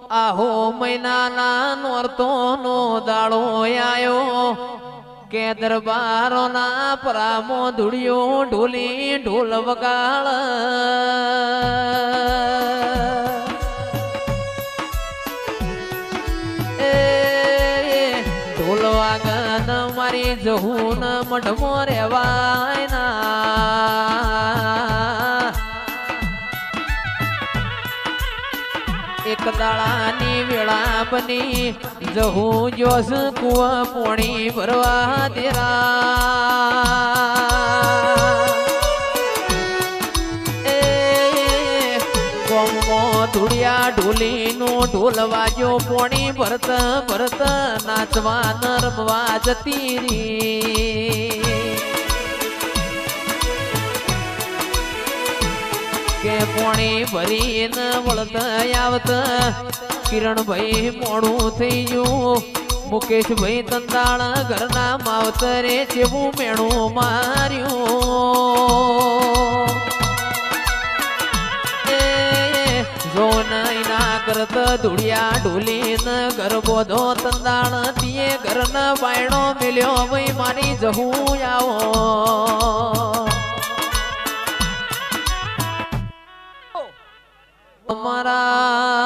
આહો મહિનાના નોરતો નો દાડો આયો કે દરબારો ના પરામો ધૂળિયો ઢોલી ઢોલ વગાળ ઢોલ વાગન મારી જહુન મઢમો રેવાય ના એક દાડાની વેળા બની જહું જોશ કુવા પોણી ભરવા દેરા એ ગોમો ધૂળિયા ઢોલીનો ઢોલ વાજો પોણી ભરત ભરત નાચવા નરમવા જતી રી કે પોણી ભરીને વળત આવત કિરણભાઈ મોડું થઈ ગયું મુકેશભાઈ તંદાળ ઘરના માવતરે જેવું મેણું માર્યું જો નહીં ના કરત ધૂળિયા ઢોલીને ઘર બોધો તંદાળ તીએ ઘરના બાયણો મિલ્યો ભાઈ મારી જહું આવો અમારા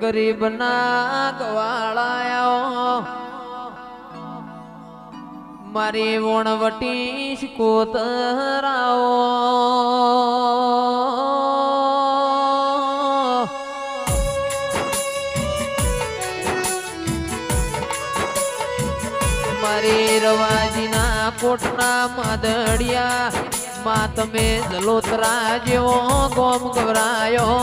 ગરીબ ના ગવાળાયો મારી વણવટી શિકોતરાઓ મારી રવાજીના કોટના માદડિયા માં તમે જલોતરા જેવો ગોમ ગવરાયો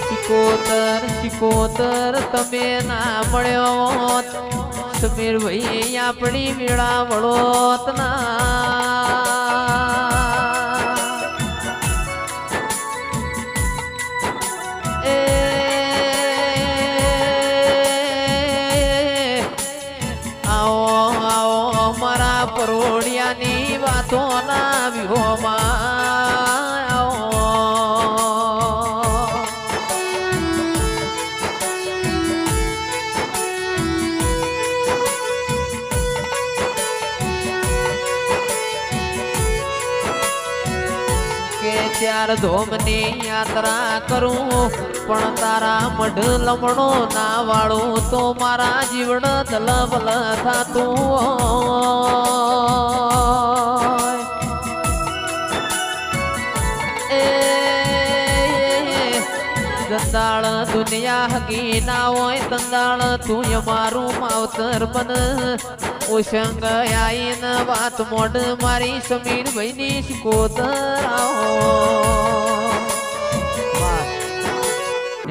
શિકોતર શિકોતર તમે ના મળ્યો સમીર ભાઈ આપણી મેળા વળોત ના પરોડિયાની વાતો ના વિહોમાં કે ચાર ધોમની યાત્રા કરું પણ તારા મઢ લમણો ના વાળું તો મારા જીવન દલબલ થાતું એ દંદાળ દુનિયા હગી ના હોય દંદાળ તું મારું માવતર બન ઓશંગ આઈને વાત મોઢ મારી સમીર ભાઈની શિકોતર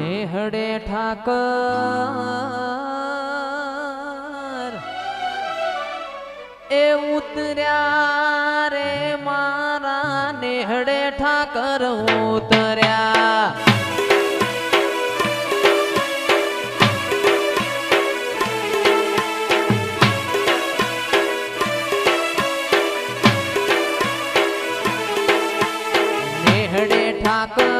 નેહડે ઠાકર એ ઉતર્યા રે મારા નેહડે ઠાકર ઉતર્યા નેહડે ઠાકર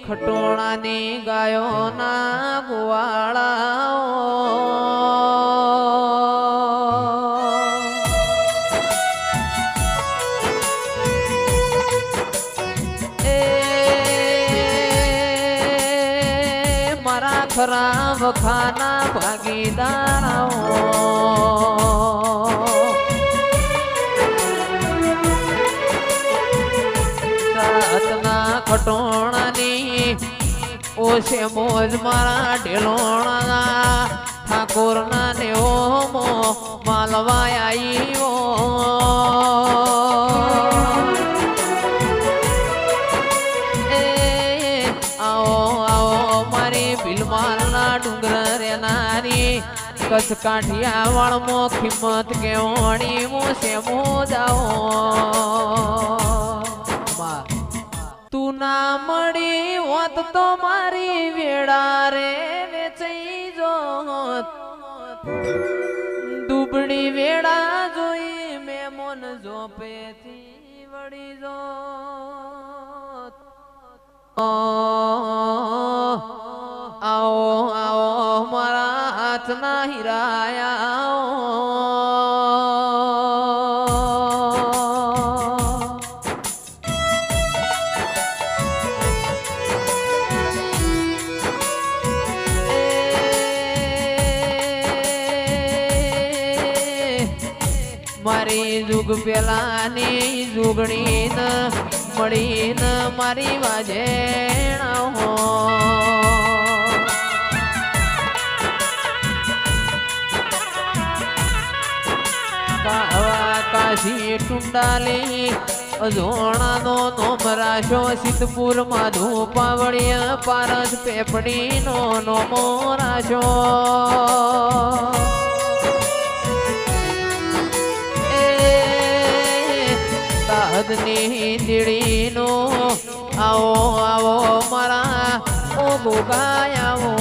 ખટોણાની ગાયોના ગોવાળાઓ મારા ખરાબ ખાના ભાગીદારાઓ સાતના ખટોણાની ઓછે મોજ મારા ઢેલોણા ઠાકોર ના નેવો માલવાય આવ્યો ભીલમાલના ડુંગર રેનારી કચ્છ કાઠિયાવાડમાં કિંમત કેવણી મોસે મોજાઓ તું ના મળી હોત તો મારી વેળા રે વેચાઈ જોત દુબળી વેળા જોઈ મેં મન જોપેથી વળી જોત આવો આવો મારા હાથના હીરાયા મારી જુગ પેલાની જુગણી ન મળીને મારી વાજેણા કાશી ટુંડાલી અજોણાનો નોમરાશો સિદ્ધપુર માધુ પાવડિયા પારસ પેપડીનો નોમો રાશો દાદની દીડીનો આવો આવો મારા ઓ ગોગાયાવો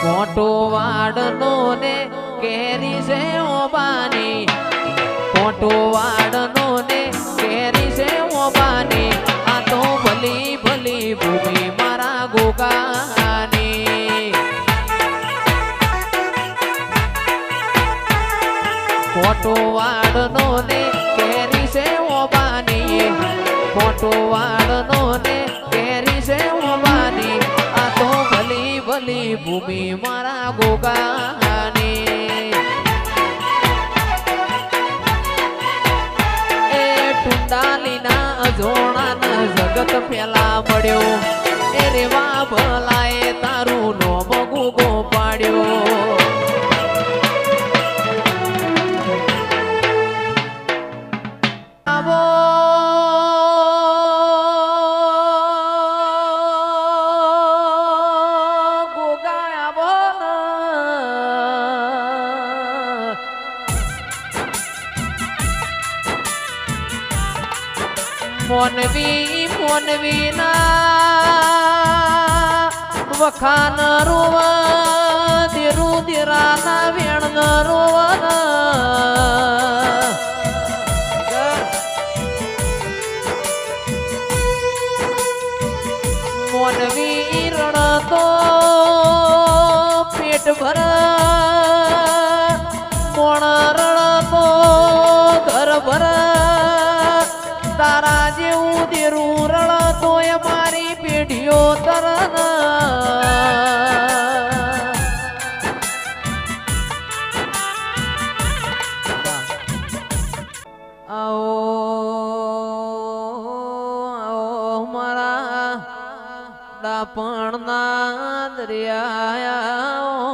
મોટો વાડનો ને કેરી છે ઓબાની મોટો વાડનો ને કેરી છે ઓબાની આ તો ભલી ભલી ભૂમિ મારા ગોગાની મોટો વાડનો ને કેરી છે ઓબાની મોટો વાડનો ને કેરી છે ઓબાની આ તો ભલી ભલી ભૂમિ મારા ગોગાની ટુંડાલીના અજોણાના જગત પેલા મળ્યો એ રેવા ભલાએ તારું નોમ ગુગો પાડ્યો આવો મોનવી મોનવી ના વખાન રોવા દેરુ દેરાના વેણ રોવા મોનવી રણ તો પેટ ભર મોણ રણ તો ઘર ભર તારા જેવું દેરું રળ તોય મારી પેઢીઓ તરન આવો આવો મારા ડાપણના દરિયા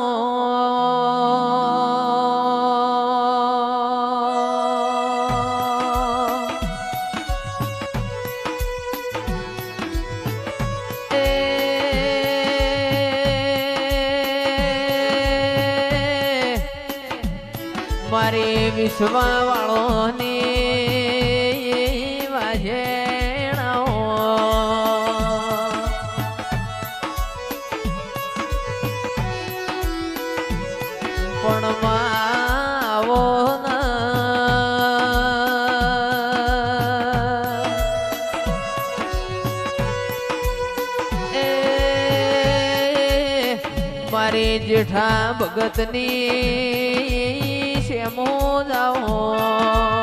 મારી વિશ્વા વાળોની વાજેણાઓ પણ માવો ના મારી જેઠા ભગતની શેમો જાઓ